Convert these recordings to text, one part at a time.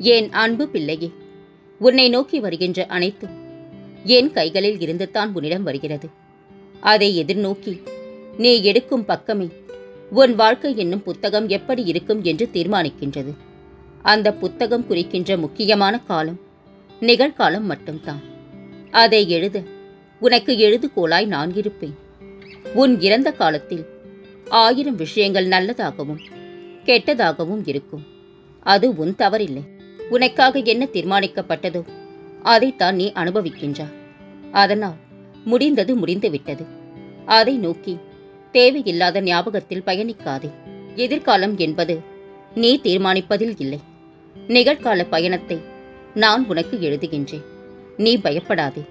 என் அன்பு பிள்ளையே, உன்னை நோக்கி வருகின்ற அனைத்தும் என் கைகளில் இருந்துதான் உன்னிடம் வருகிறது. அதை எதிர்நோக்கி நீ எடுக்கும் பக்கமே உன் வாழ்க்கை என்னும் புத்தகம் எப்படி இருக்கும் என்று தீர்மானிக்கின்றது. அந்த புத்தகம் குறிக்கின்ற முக்கியமான காலம் நிகழ்காலம் மட்டும்தான். அதை எழுத உனக்கு எழுதுகோலாய் நான் இருப்பேன். உன் இறந்த காலத்தில் 1000 விஷயங்கள் நல்லதாகவும் கெட்டதாகவும் இருக்கும். அது உன் தவறில்லை. உனக்காக என்ன தீர்மானிக்கப்பட்டதோ அதைத்தான் நீ அனுபவிக்கின்றாய். அதனால் முடிந்தது முடிந்துவிட்டது. அதை நோக்கி தேவையில்லாத ஞாபகத்தில் பயணிக்காதே. எதிர்காலம் என்பது நீ தீர்மானிப்பதில் இல்லை. நிகழ்கால பயணத்தை நான் உனக்கு எழுதுகின்றேன். நீ பயப்படாதே.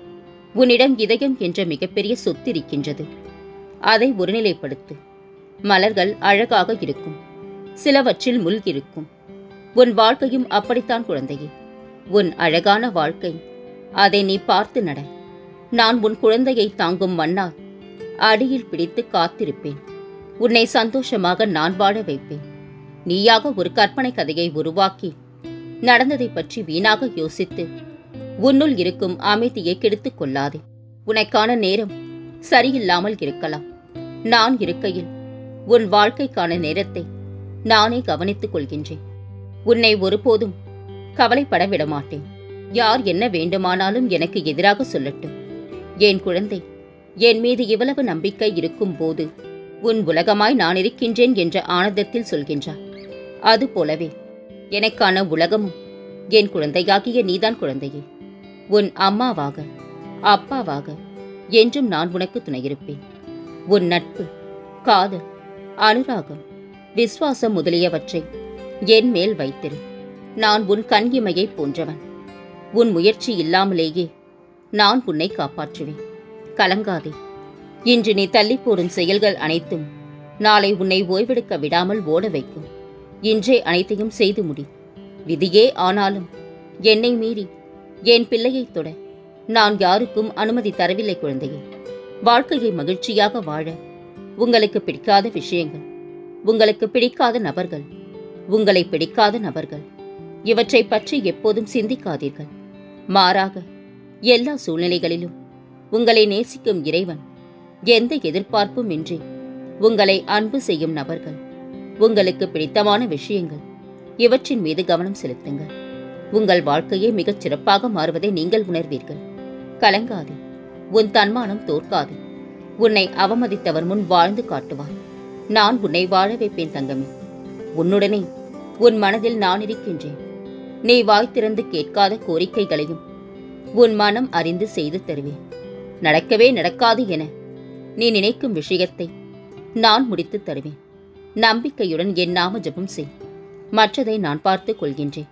உன்னிடம் இதயம் என்ற மிகப்பெரிய சொத்து இருக்கின்றது. அதை ஒருநிலைப்படுத்து. மலர்கள் அழகாக இருக்கும், சிலவற்றில் முள் இருக்கும். உன் வாழ்க்கையும் அப்படித்தான் குழந்தையே. உன் அழகான வாழ்க்கை, அதை நீ பார்த்து நட. நான் உன் குழந்தையை தாங்கும் மண்ணால் அடியில் பிடித்து காத்திருப்பேன். உன்னை சந்தோஷமாக நான் வாழ வைப்பேன். நீயாக ஒரு கற்பனை கதையை உருவாக்கி நடந்ததை பற்றி வீணாக யோசித்து உன்னுள் இருக்கும் அமைதியை கெடுத்துக் கொள்ளாதே. உனக்கான நேரம் சரியில்லாமல் இருக்கலாம். நான் இருக்கையில் உன் வாழ்க்கைக்கான நேரத்தை நானே கவனித்துக் கொள்கின்றேன். உன்னை ஒருபோதும் கவலைப்பட விடமாட்டேன். யார் என்ன வேண்டுமானாலும் எனக்கு எதிராக சொல்லட்டும். என் குழந்தை, என் மீது இவ்வளவு நம்பிக்கை இருக்கும் போது உன் உலகமாய் நான் இருக்கின்றேன் என்ற ஆனந்தத்தில் சொல்கின்றார். அதுபோலவே எனக்கான உலகமும் என் குழந்தையாகிய நீதான் குழந்தையே. உன் அம்மாவாக அப்பாவாக என்றும் நான் உனக்கு துணையிருப்பேன். உன் நட்பு, காதல், அனுராகம், விசுவாசம் முதலியவற்றை என் மேல் வைத்திரு. நான் உன் கண் இமையை போன்றவன். உன் முயற்சி இல்லாமலேயே நான் உன்னை காப்பாற்றுவேன். கலங்காதே. இன்று நீ தள்ளி போடும் செயல்கள் அனைத்தும் நாளை உன்னை ஓய்வெடுக்க விடாமல் ஓட வைக்கும். இன்றே அனைத்தையும் செய்து முடி. விதியே ஆனாலும் என்னை மீறி என் பிள்ளையை தொட நான் யாருக்கும் அனுமதி தரவில்லை குழந்தையே. வாழ்க்கையை மகிழ்ச்சியாக வாழ உங்களுக்கு பிடிக்காத விஷயங்கள், உங்களுக்கு பிடிக்காத நபர்கள், உங்களை பிடிக்காத நபர்கள், இவற்றை பற்றி எப்போதும் சிந்திக்காதீர்கள். மாறாக எல்லா சூழ்நிலைகளிலும் உங்களை நேசிக்கும் இறைவன் எந்த எதிர்பார்ப்பும் இன்றி உங்களை அன்பு செய்யும் நபர்கள், உங்களுக்கு பிடித்தமான விஷயங்கள், இவற்றின் மீது கவனம் செலுத்துங்கள். உங்கள் வாழ்க்கையே மிகச் சிறப்பாக மாறுவதை நீங்கள் உணர்வீர்கள். கலங்காதே. உன் தன்மானம் தோற்காது. உன்னை அவமதித்தவர் முன் வாழ்ந்து காட்டுவார். நான் உன்னை வாழ வைப்பேன் தங்கமே. உன்னுடனே உன் மனதில் நான் இருக்கின்றேன். நீ வாய் திறந்து கேட்காத கோரிக்கைகளையும் உன் மனம் அறிந்து செய்து தருவேன். நடக்கவே நடக்காது என நீ நினைக்கும் விஷயத்தை நான் முடித்து தருவேன். நம்பிக்கையுடன் என் நாம ஜபம் செய். மற்றதை நான் பார்த்துக் கொள்கின்றேன்.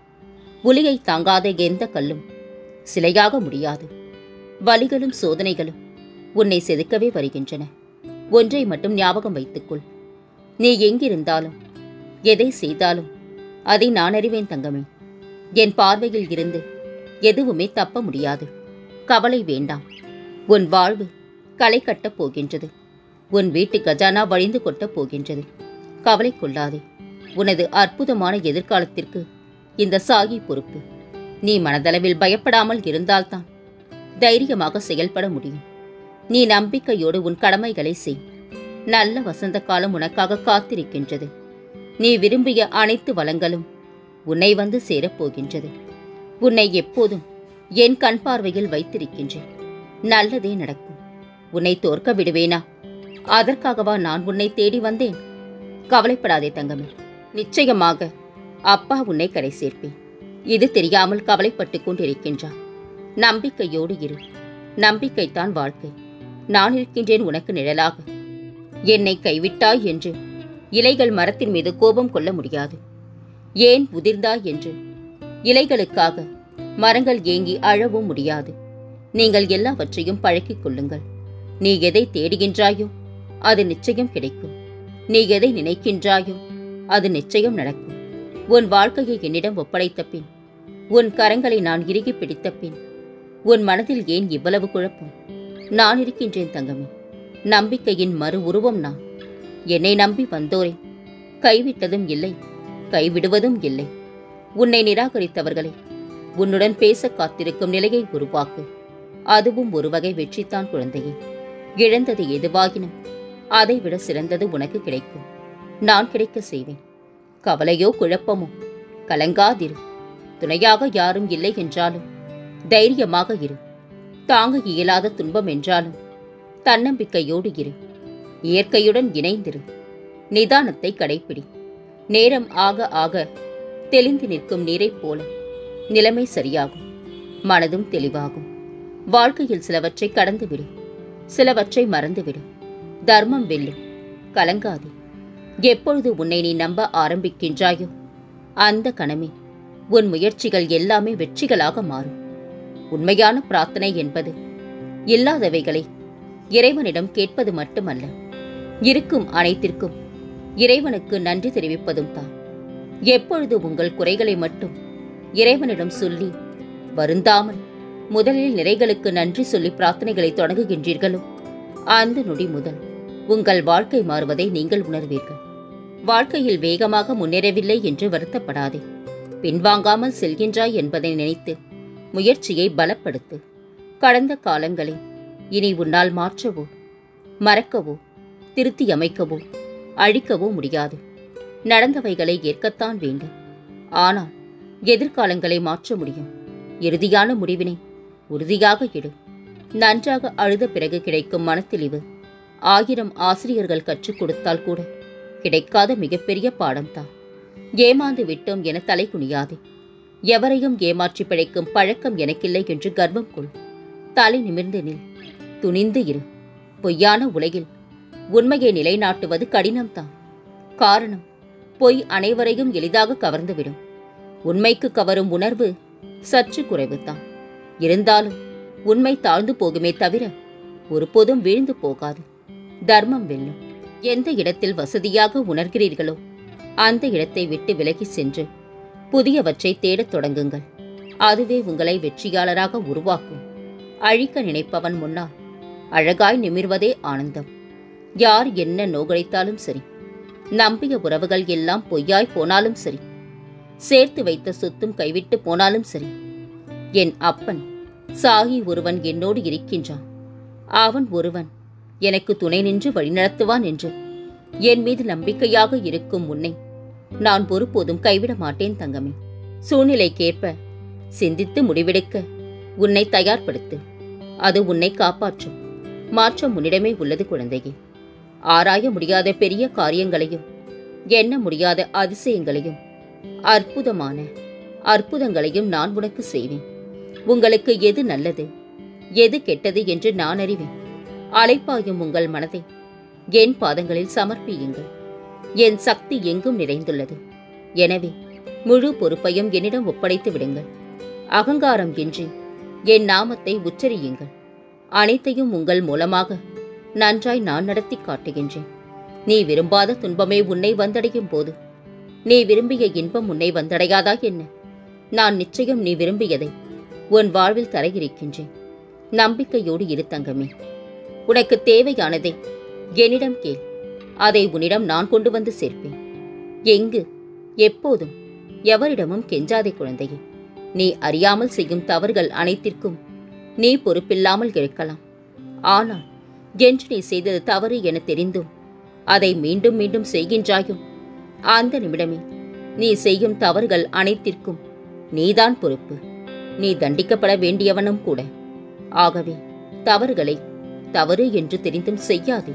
புலியை தாங்காத எந்த கல்லும் சிலையாக முடியாது. வலிகளும் சோதனைகளும் உன்னை செதுக்கவே வருகின்றன. ஒன்றை மட்டும் ஞாபகம் வைத்துக்கொள். நீ எங்கிருந்தாலும் எதை செய்தாலும் அதை நான் அறிவேன் தங்கமே. என் பார்வையில் இருந்து எதுவுமே தப்ப முடியாது. கவலை வேண்டாம். உன் வாழ்வு களை கட்டப் போகின்றது. உன் வீட்டு கஜானா வழிந்து கொட்டப் போகின்றது. கவலை கொள்ளாதே. உனது அற்புதமான எதிர்காலத்திற்கு இந்த சாகி பொறுப்பு. நீ மனதளவில் பயப்படாமல் இருந்தால்தான் தைரியமாக செயல்பட முடியும். நீ நம்பிக்கையோடு உன் கடமைகளை செய். நல்ல வசந்த காலம் உனக்காக காத்திருக்கின்றது. நீ விரும்பிய அனைத்து வளங்களும் உன்னை வந்து சேரப்போகின்றது. உன்னை எப்போதும் என் கண் பார்வையில் வைத்திருக்கின்றேன். நல்லதே நடக்கும். உன்னை தோற்க விடுவேனா? அதற்காகவா நான் உன்னை தேடி வந்தேன்? கவலைப்படாதே தங்கமே. நிச்சயமாக அப்பா உன்னை கரை சேர்ப்பேன். இது தெரியாமல் கவலைப்பட்டு கொண்டிருக்கின்றான். நம்பிக்கையோடு இரு. நம்பிக்கைத்தான் வாழ்க்கை. நான் இருக்கின்றேன் உனக்கு நிழலாக. என்னை கைவிட்டாய் என்று இலைகள் மரத்தின் மீது கோபம் கொள்ள முடியாது. ஏன் உதிர்ந்தாய் என்று இலைகளுக்காக மரங்கள் ஏங்கி அழவும் முடியாது. நீங்கள் எல்லாவற்றையும் பழக்கிக் கொள்ளுங்கள். நீ எதை தேடுகின்றாயோ அது நிச்சயம் கிடைக்கும். நீ எதை நினைக்கின்றாயோ அது நிச்சயம் நடக்கும். உன் வாழ்க்கையை என்னிடம் ஒப்படைத்த பின், உன் கரங்களை நான் இறுகி பிடித்த பின், உன் மனதில் ஏன் இவ்வளவு குழப்பம்? நான் இருக்கின்றேன் தங்கமே. நம்பிக்கையின் மறு உருவம் நான். என்னை நம்பி வந்தோரை கைவிட்டதும் இல்லை, கைவிடுவதும் இல்லை. உன்னை நிராகரித்தவர்களை உன்னுடன் பேச காத்திருக்கும் நிலையை உருவாக்கு. அதுவும் ஒரு வகை வெற்றித்தான் குழந்தையே. இழந்தது எதுவாகினும் அதைவிட சிறந்தது உனக்கு கிடைக்கும். நான் கிடைக்க செய்வேன். கவலையோ குழப்பமோ கலங்காதிரு. துணையாக யாரும் இல்லை என்றாலும் தைரியமாக இரு. தாங்க இயலாத துன்பம் என்றாலும் தன்னம்பிக்கையோடு இரு. இயற்கையுடன் இணைந்திரு. நிதானத்தை கடைப்பிடி. நேரம் ஆக ஆக தெளிந்து நிற்கும் நீரைப் போல நிலைமை சரியாகும். மனதும் தெளிவாகும். வாழ்க்கையில் சிலவற்றை கடந்துவிடு. சிலவற்றை மறந்துவிடு. தர்மம் வெல்லும். கலங்காதே. எப்பொழுது உன்னை நீ நம்ப ஆரம்பிக்கின்றாயோ அந்த கணமே உன் முயற்சிகள் எல்லாமே வெற்றிகளாக மாறும். உண்மையான பிரார்த்தனை என்பது இல்லாதவைகளை இறைவனிடம் கேட்பது மட்டுமல்ல, இருக்கும் அனைத்திற்கும் இறைவனுக்கு நன்றி தெரிவிப்பதும் தான். எப்பொழுது உங்கள் குறைகளை மட்டும் இறைவனிடம் சொல்லி வருந்தாமல் முதலில் நிறைகளுக்கு நன்றி சொல்லி பிரார்த்தனைகளை தொடங்குகின்றீர்களோ அந்த நொடி முதல் உங்கள் வாழ்க்கை மாறுவதை நீங்கள் உணர்வீர்கள். வாழ்க்கையில் வேகமாக முன்னேறவில்லை என்று வருத்தப்படாதே. பின்வாங்காமல் செல்கின்றாய் என்பதை நினைத்து முயற்சியை பலப்படுத்து. கடந்த காலங்களை இனி உன்னால் மாற்றவோ மறக்கவோ திருத்தி அமைக்கவோ அழிக்கவோ முடியாது. நடந்தவைகளை ஏற்கத்தான் வேண்டும். ஆனால் எதிர்காலங்களை மாற்ற முடியும். இறுதியான முடிவினை உறுதியாக எடு. நன்றாக அழுத பிறகு கிடைக்கும் மனத்தெளிவு 1000 ஆசிரியர்கள் கற்றுக் கொடுத்தால் கூட கிடைக்காத மிகப்பெரிய பாடம்தான். ஏமாந்து விட்டோம் என தலை குனியாதே. எவரையும் ஏமாற்றி பிழைக்கும் பழக்கம் எனக்கில்லை என்று கர்வம் கொள். தலை நிமிர்ந்து நில். துணிந்து இரு. பொய்யான உலகில் உண்மையை நிலைநாட்டுவது கடினம்தான். காரணம், பொய் அனைவரையும் எளிதாக கவர்ந்துவிடும். உண்மைக்கு கவரும் உணர்வு சற்று குறைவுதான். இருந்தாலும் உண்மை தாழ்ந்து போகுமே தவிர ஒருபோதும் வீழ்ந்து போகாது. தர்மம் வெல்லும். எந்த இடத்தில் வசதியாக உணர்கிறீர்களோ அந்த இடத்தை விட்டு விலகி சென்று புதியவற்றை தேடத் தொடங்குங்கள். அதுவே உங்களை வெற்றியாளராக உருவாக்கும். அழிக்க நினைப்பவன் முன்னால் அழகாய் நிமிர்வதே ஆனந்தம். யார் என்ன நோகடித்தாலும் சரி, நம்பிய உறவுகள் எல்லாம் பொய்யாய் போனாலும் சரி, சேர்த்து வைத்த சொத்தும் கைவிட்டு போனாலும் சரி, என் அப்பன் சாகி ஒருவன் என்னோடு இருக்கின்றான். அவன் ஒருவன் எனக்கு துணை நின்று வழிநடத்துவான் என்று என் மீது நம்பிக்கையாக இருக்கும் உன்னை நான் ஒருபோதும் கைவிட மாட்டேன் தங்கமே. சூழ்நிலைக்கேற்ப சிந்தித்து முடிவெடுக்க உன்னை தயார்படுத்து. அது உன்னை காப்பாற்றும். மாற்றம் உன்னிடமே உள்ளது குழந்தையே. ஆராய முடியாத பெரிய காரியங்களையும் எண்ண முடியாத அதிசயங்களையும் அற்புதமான அற்புதங்களையும் நான் உனக்கு செய்வேன். உங்களுக்கு எது நல்லது எது கெட்டது என்று நான் அறிவேன். அலைப்பாயும் உங்கள் மனதை என் பாதங்களில் சமர்ப்பியுங்கள். என் சக்தி எங்கும் நிறைந்துள்ளது. எனவே முழு பொறுப்பையும் என்னிடம் ஒப்படைத்து விடுங்கள். அகங்காரம் இன்றி என் நாமத்தை உச்சரியுங்கள். அனைத்தையும் உங்கள் மூலமாக நன்றாய் நான் நடத்தி காட்டுகின்றேன். நீ விரும்பாத துன்பமே உன்னை வந்தடையும் போது நீ விரும்பிய இன்பம் உன்னை வந்தடையாதா என்ன? நான் நிச்சயம் நீ விரும்பியதை உன் வாழ்வில் தர இருக்கின்றேன். நம்பிக்கையோடு இரு தங்கமே. உனக்கு தேவையானதை என்னிடம் கேள். அதை உன்னிடம் நான் கொண்டு வந்து சேர்ப்பேன். எங்கு எப்போதும் எவரிடமும் கெஞ்சாதே குழந்தையே. நீ அறியாமல் செய்யும் தவறுகள் அனைத்திற்கும் நீ பொறுப்பில்லாமல் இருக்கலாம். ஆனால் என்று நீ செய்தது தவறு என தெரிந்தும் அதை மீண்டும் மீண்டும் செய்கின்றாயோ அந்த நிமிடமே நீ செய்யும் தவறுகள் அனைத்திற்கும் நீதான் பொறுப்பு. நீ தண்டிக்கப்பட வேண்டியவனும் கூட. ஆகவே தவறுகளை தவறு என்று தெரிந்தும் செய்யாதே.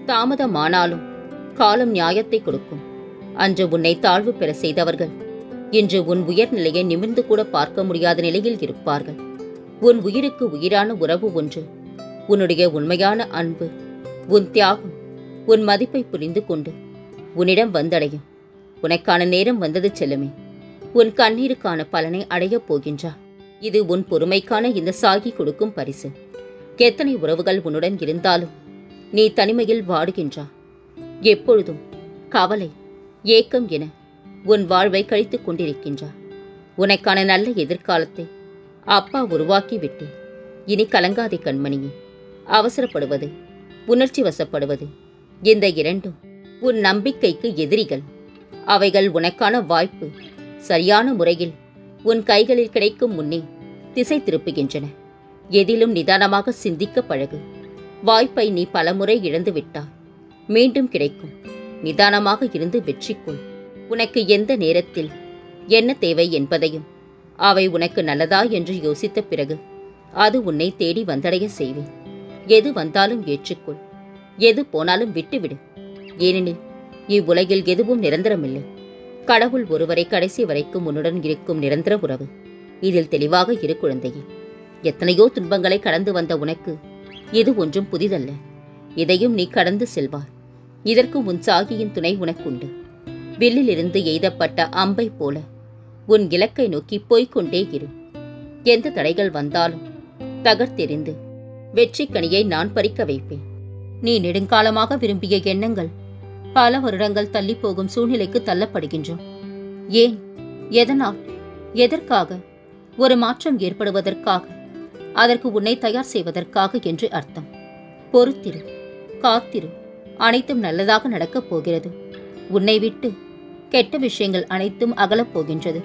தாமதமானாலும் காலம் நியாயத்தை கொடுக்கும். அன்று உன்னை தாழ்வு பெற செய்தவர்கள் இன்று உன் உயர்நிலையை நிமிர்ந்து கூட பார்க்க முடியாத நிலையில் இருப்பார்கள். உன் உயிருக்கு உயிரான உறவு ஒன்று, உன்னுடைய உண்மையான அன்பு, உன் தியாகம், உன் மதிப்பை புரிந்து கொண்டு உன்னிடம் வந்தடையும். உனக்கான நேரம் வந்தது செல்லுமே. உன் கண்ணீருக்கான பலனை அடையப் போகின்றா. இது உன் பொறுமைக்கான இந்த சாகி கொடுக்கும் பரிசு. எத்தனை உறவுகள் உன்னுடன் இருந்தாலும் நீ தனிமையில் வாடுகின்றா. எப்பொழுதும் கவலை ஏக்கம் என உன் வாழ்வை கழித்துக் கொண்டிருக்கின்றா. உனக்கான நல்ல எதிர்காலத்தை அப்பா உருவாக்கி விட்டேன். இனி கலங்காதே கண்மணியே. அவசரப்படுவது உணர்ச்சி வசப்படுவது இந்த இரண்டும் உன் நம்பிக்கைக்கு எதிரிகள். அவைகள் உனக்கான வாய்ப்பு, சரியான முறையில் உன் கைகளில் கிடைக்கும் முன்னே திசை திருப்புகின்றன. எதிலும் நிதானமாக சிந்திக்க பழகு. வாய்ப்பை நீ பலமுறை இழந்து விட்டாய். மீண்டும் கிடைக்கும். நிதானமாக இருந்து வெற்றிக்கொள். உனக்கு எந்த நேரத்தில் என்ன தேவை என்பதையும் அவை உனக்கு நல்லதா என்று யோசித்த பிறகு அது உன்னை தேடி வந்தடைய செய்வேன். எது வந்தாலும் ஏற்றுக்கொள். எது போனாலும் விட்டுவிடு. ஏனெனில் இவ்வுலகில் எதுவும் நிரந்தரமில்லை. கடவுள் ஒருவரை கடைசி வரைக்கும் உன்னுடன் இருக்கும் நிரந்தர உறவு. இதில் தெளிவாக இரு குழந்தையே. எத்தனையோ துன்பங்களை கடந்து வந்த உனக்கு இது ஒன்றும் புதிதல்ல. இதையும் நீ கடந்து செல்வாய். இதற்கு உன் சாகியின் துணை உனக்குண்டு. வில்லிலிருந்து எய்தப்பட்ட அம்பை போல உன் இலக்கை நோக்கி போய்கொண்டே இரு. எந்த தடைகள் வந்தாலும் தகர்த்தெறிந்து வெற்றி கனியை நான் பறிக்க வைப்பேன். நீ நெடுங்காலமாக விரும்பிய எண்ணங்கள் பல வருடங்கள் தள்ளி போகும் சூழ்நிலைக்கு தள்ளப்படுகின்றோம். ஏன்? எதனால்? எதற்காக? ஒரு மாற்றம் ஏற்படுவதற்காக, அதற்கு உன்னை தயார் செய்வதற்காக என்று அர்த்தம். பொறுத்திரு, காத்திரு. அனைத்தும் நல்லதாக நடக்கப் போகிறது. உன்னை விட்டு கெட்ட விஷயங்கள் அனைத்தும் அகலப் போகின்றது.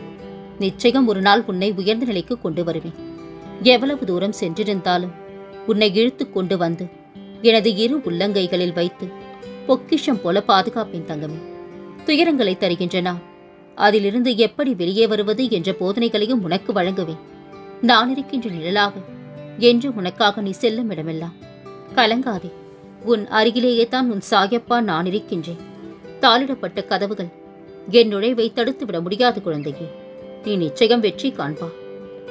நிச்சயம் ஒரு நாள் உன்னை உயர்ந்த நிலைக்கு கொண்டு வருவேன். எவ்வளவு தூரம் சென்றிருந்தாலும் உன்னை இழுத்து கொண்டு வந்து எனது இரு உள்ளங்கைகளில் வைத்து பொக்கிஷம் போல பாதுகாப்பேன் தங்கமே. துயரங்களை தருகின்றன. அதிலிருந்து எப்படி வெளியே வருவது என்ற போதனைகளையும் உனக்கு வழங்குவேன். நான் இருக்கின்ற நிழலாக என்று உனக்காக நீ செல்லும் இடமெல்லாம் கலங்காதே. உன் அருகிலேயே தான் உன் சாயப்பா நான் இருக்கின்றேன். தாளிடப்பட்ட கதவுகள் என் நுழைவை தடுத்துவிட முடியாது குழந்தையே. நீ நிச்சயம் வெற்றி காண்பா.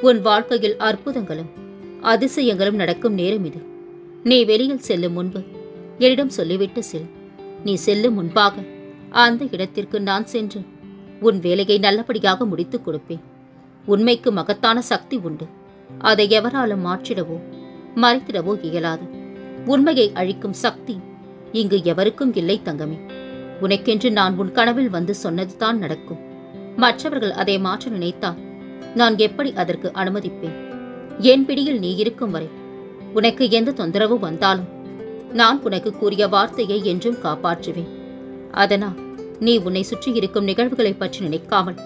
உன் வாழ்க்கையில் அற்புதங்களும் அதிசயங்களும் நடக்கும் நேரம் இது. நீ வெளியில் செல்லும் முன்பு என்னிடம் சொல்லிவிட்டு செல். நீ செல்லும் முன்பாக அந்த இடத்திற்கு நான் சென்று உன் வேலையை நல்லபடியாக முடித்துக் கொடுப்பேன். உண்மைக்கு மகத்தான சக்தி உண்டு. அதை எவராலும் மாற்றிடவோ மறைத்திடவோ இயலாது. உண்மையை அழிக்கும் சக்தி இங்கு எவருக்கும் இல்லை தங்கமே. உனக்கென்று நான் உன் கனவில் வந்து சொன்னதுதான் நடக்கும். மற்றவர்கள் அதை மாற்ற நினைத்தால் நான் எப்படி அதற்கு அனுமதிப்பேன்? என் பிடியில் நீ இருக்கும் வரை உனக்கு எந்த தொந்தரவு வந்தாலும் நான் உனக்கு கூறிய வார்த்தையை என்றும் காப்பாற்றுவேன். அதனால் நீ உன்னை சுற்றி இருக்கும் நிகழ்வுகளை பற்றி நினைக்காமல்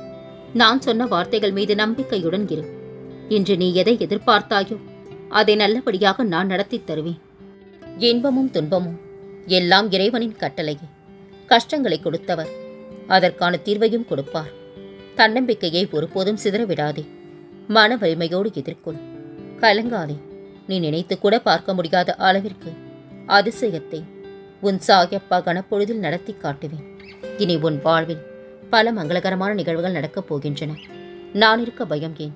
நான் சொன்ன வார்த்தைகள் மீது நம்பிக்கையுடன் இரு. இன்று நீ எதை எதிர்பார்த்தாயோ அதை நல்லபடியாக நான் நடத்தி தருவேன். இன்பமும் துன்பமும் எல்லாம் இறைவனின் கட்டளையே. கஷ்டங்களை கொடுத்தவர் அதற்கான தீர்வையும் கொடுப்பார். தன்னம்பிக்கையை ஒருபோதும் சிதறவிடாதே. மன வலிமையோடு எதிர்கொள். கலங்காதே. நீ நினைத்து கூட பார்க்க முடியாத அளவிற்கு அதிசயத்தை உன் சாயப்பா கனப்பொழுதில் நடத்தி காட்டுவேன். இனி உன் வாழ்வில் பல மங்களகரமான நிகழ்வுகள் நடக்கப் போகின்றன. நான் இருக்க பயம் ஏன்?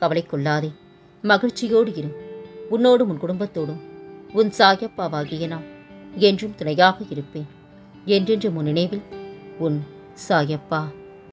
கவலைக்கொள்ளாதே. மகிழ்ச்சியோடு இரு. உன்னோடும் உன் குடும்பத்தோடும் உன் சாயப்பாவாகிய நான் என்றும் துணையாக இருப்பேன். என்றென்று உன் நினைவில் உன் சாயப்பா.